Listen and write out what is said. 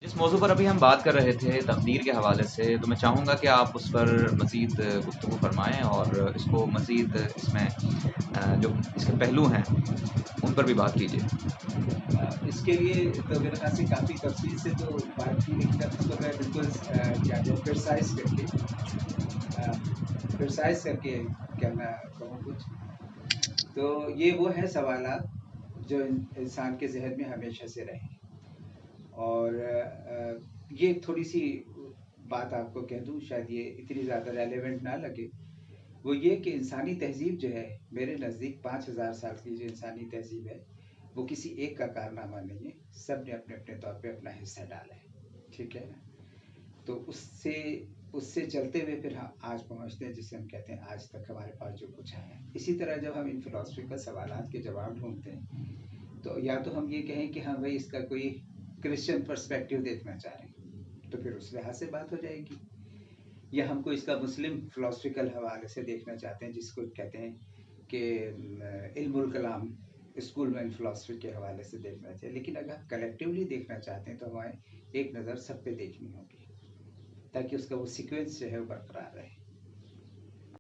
جس موضوع پر ابھی ہم بات کر رہے تھے تقدیر کے حوالے سے، تو میں چاہوں گا کہ آپ اس پر مزید گفتگو فرمائیں اور اس کو مزید اس میں جو اس کے پہلو ہیں ان پر بھی بات کیجیے۔ اس کے لیے تو میرے خیال سے کافی تفصیل سے تو بات کی، لیکن اب اس کو میں بالکل کیا کہتے پرسائز کر کے کرنا کہوں کچھ، تو یہ وہ ہے سوالات جو انسان کے ذہن میں ہمیشہ سے رہیں، اور یہ تھوڑی سی بات آپ کو کہہ دوں، شاید یہ اتنی زیادہ ریلیونٹ نہ لگے، وہ یہ کہ انسانی تہذیب جو ہے میرے نزدیک 5,000 سال کی جو انسانی تہذیب ہے وہ کسی ایک کا کارنامہ نہیں ہے، سب نے اپنے اپنے طور پہ اپنا حصہ ڈالا ہے، ٹھیک ہے نا؟ تو اس سے چلتے ہوئے پھر ہم آج پہنچتے ہیں جسے ہم کہتے ہیں آج تک ہمارے پاس جو کچھ آیا ہے۔ اسی طرح جب ہم ان فلاسفیکل سوالات کے جواب ڈھونڈتے ہیں تو یا تو ہم یہ کہیں کہ ہاں بھائی اس کا کوئی کرسچن پرسپیکٹو دیکھنا چاہ رہے ہیں تو پھر اس لحاظ سے بات ہو جائے گی، یا ہم کو اس کا مسلم فلاسفیکل حوالے سے دیکھنا چاہتے ہیں جس کو کہتے ہیں کہ علم الکلام اسکول میں فلاسفی کے حوالے سے دیکھنا چاہیے، لیکن اگر کلیکٹیولی دیکھنا چاہتے ہیں تو ہمیں ایک نظر سب پہ دیکھنی ہوگی تاکہ اس کا وہ سیکوینس جو ہے وہ برقرار رہے۔